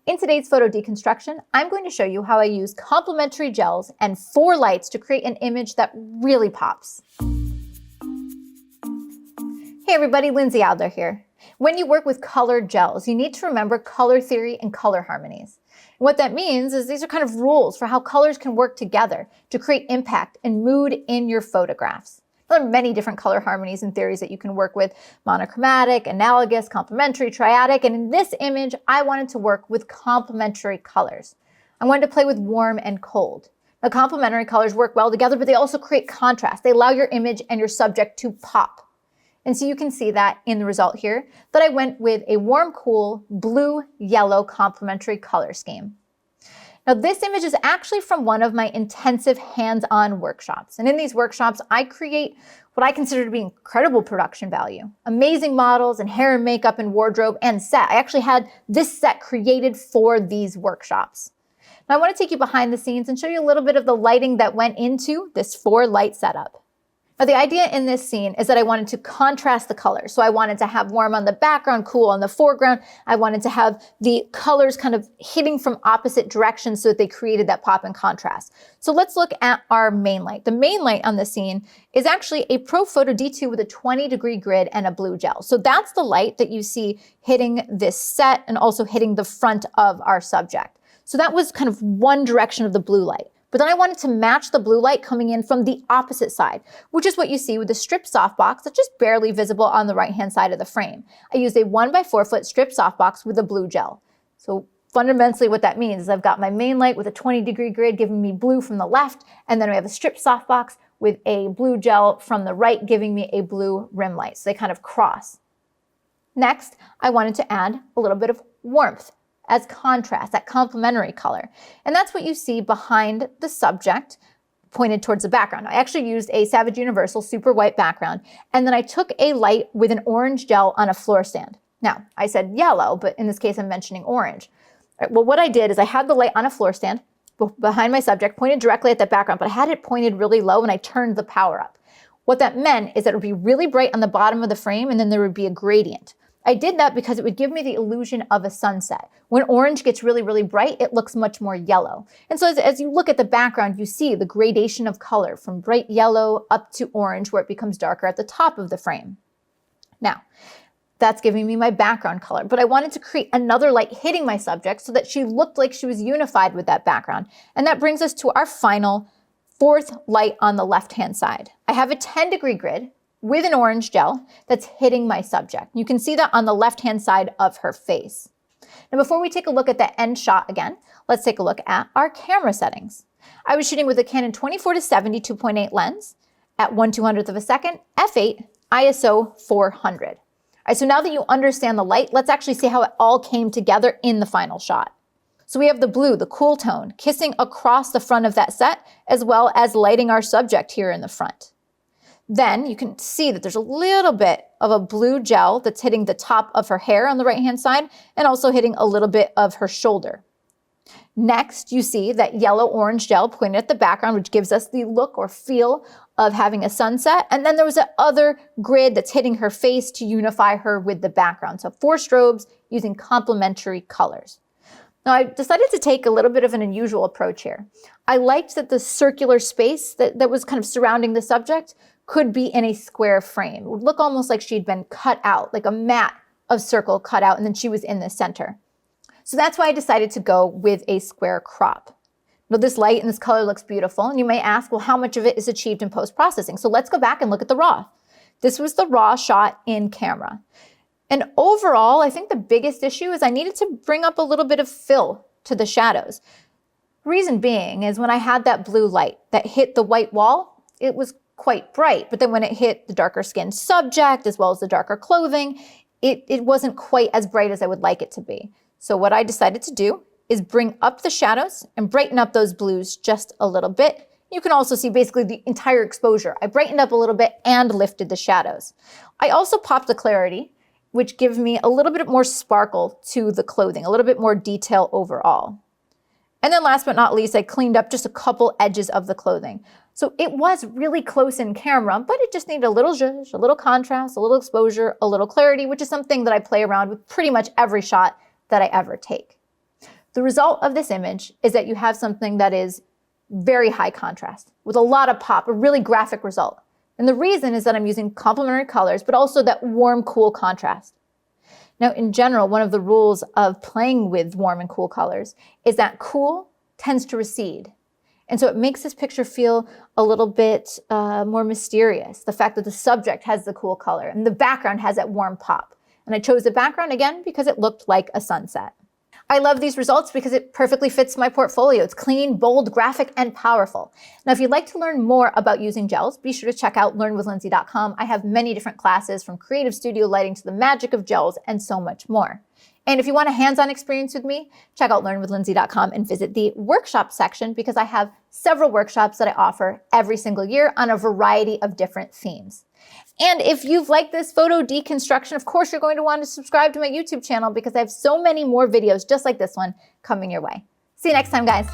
In today's photo deconstruction, I'm going to show you how I use complementary gels and 4 lights to create an image that really pops. Hey everybody, Lindsay Adler here. When you work with colored gels, you need to remember color theory and color harmonies. And what that means is these are kind of rules for how colors can work together to create impact and mood in your photographs. There are many different color harmonies and theories that you can work with: monochromatic, analogous, complementary, triadic, and in this image, I wanted to work with complementary colors. I wanted to play with warm and cold. Now, complementary colors work well together, but they also create contrast. They allow your image and your subject to pop. And so you can see that in the result here, that I went with a warm, cool, blue-yellow complementary color scheme. Now, this image is actually from one of my intensive hands-on workshops. And in these workshops, I create what I consider to be incredible production value. Amazing models and hair and makeup and wardrobe and set. I actually had this set created for these workshops. Now, I want to take you behind the scenes and show you a little bit of the lighting that went into this 4-light setup. Now, the idea in this scene is that I wanted to contrast the colors. So I wanted to have warm on the background, cool on the foreground. I wanted to have the colors kind of hitting from opposite directions so that they created that pop and contrast. So let's look at our main light. The main light on the scene is actually a Pro Photo D2 with a 20-degree grid and a blue gel. So that's the light that you see hitting this set and also hitting the front of our subject. So that was kind of one direction of the blue light. But then I wanted to match the blue light coming in from the opposite side, which is what you see with the strip softbox that's just barely visible on the right-hand side of the frame. I used a 1x4 foot strip softbox with a blue gel. So fundamentally what that means is I've got my main light with a 20-degree grid giving me blue from the left, and then I have a strip softbox with a blue gel from the right giving me a blue rim light. So they kind of cross. Next, I wanted to add a little bit of warmth as contrast, that complementary color. And that's what you see behind the subject pointed towards the background. I actually used a Savage Universal super white background, and then I took a light with an orange gel on a floor stand. Now, I said yellow, but in this case I'm mentioning orange. All right, well, what I did is I had the light on a floor stand behind my subject, pointed directly at the background, but I had it pointed really low and I turned the power up. What that meant is that it would be really bright on the bottom of the frame and then there would be a gradient. I did that because it would give me the illusion of a sunset. When orange gets really, really bright, it looks much more yellow. And so as you look at the background, you see the gradation of color from bright yellow up to orange where it becomes darker at the top of the frame. Now, that's giving me my background color, but I wanted to create another light hitting my subject so that she looked like she was unified with that background. And that brings us to our final 4th light on the left-hand side. I have a 10-degree grid with an orange gel that's hitting my subject. You can see that on the left-hand side of her face. Now, before we take a look at the end shot again, let's take a look at our camera settings. I was shooting with a Canon 24-70 2.8 lens at 1/200th of a second, f8, ISO 400. All right, so now that you understand the light, let's actually see how it all came together in the final shot. So we have the blue, the cool tone, kissing across the front of that set, as well as lighting our subject here in the front. Then you can see that there's a little bit of a blue gel that's hitting the top of her hair on the right-hand side and also hitting a little bit of her shoulder. Next, you see that yellow-orange gel pointed at the background, which gives us the look or feel of having a sunset. And then there was that other grid that's hitting her face to unify her with the background. So 4 strobes using complementary colors. Now, I decided to take a little bit of an unusual approach here. I liked that the circular space that was kind of surrounding the subject could be in a square frame. It would look almost like she'd been cut out, like a mat of circle cut out, and then she was in the center. So that's why I decided to go with a square crop. Now, this light and this color looks beautiful, and you may ask, well, how much of it is achieved in post-processing? So let's go back and look at the raw. This was the raw shot in camera. And overall, I think the biggest issue is I needed to bring up a little bit of fill to the shadows. Reason being is when I had that blue light that hit the white wall, it was quite bright, but then when it hit the darker skinned subject as well as the darker clothing, it wasn't quite as bright as I would like it to be. So what I decided to do is bring up the shadows and brighten up those blues just a little bit. You can also see basically the entire exposure. I brightened up a little bit and lifted the shadows. I also popped the clarity, which gives me a little bit more sparkle to the clothing, a little bit more detail overall. And then last but not least, I cleaned up just a couple edges of the clothing. So it was really close in camera, but it just needed a little zhuzh, a little contrast, a little exposure, a little clarity, which is something that I play around with pretty much every shot that I ever take. The result of this image is that you have something that is very high contrast with a lot of pop, a really graphic result. And the reason is that I'm using complementary colors, but also that warm, cool contrast. Now, in general, one of the rules of playing with warm and cool colors is that cool tends to recede. And so it makes this picture feel a little bit more mysterious. The fact that the subject has the cool color and the background has that warm pop. And I chose the background again because it looked like a sunset. I love these results because it perfectly fits my portfolio. It's clean, bold, graphic, and powerful. Now, if you'd like to learn more about using gels, be sure to check out learnwithlindsay.com. I have many different classes from creative studio lighting to the magic of gels and so much more. And if you want a hands-on experience with me, check out learnwithlindsay.com and visit the workshop section because I have several workshops that I offer every single year on a variety of different themes. And if you've liked this photo deconstruction, of course, you're going to want to subscribe to my YouTube channel because I have so many more videos just like this one coming your way. See you next time, guys.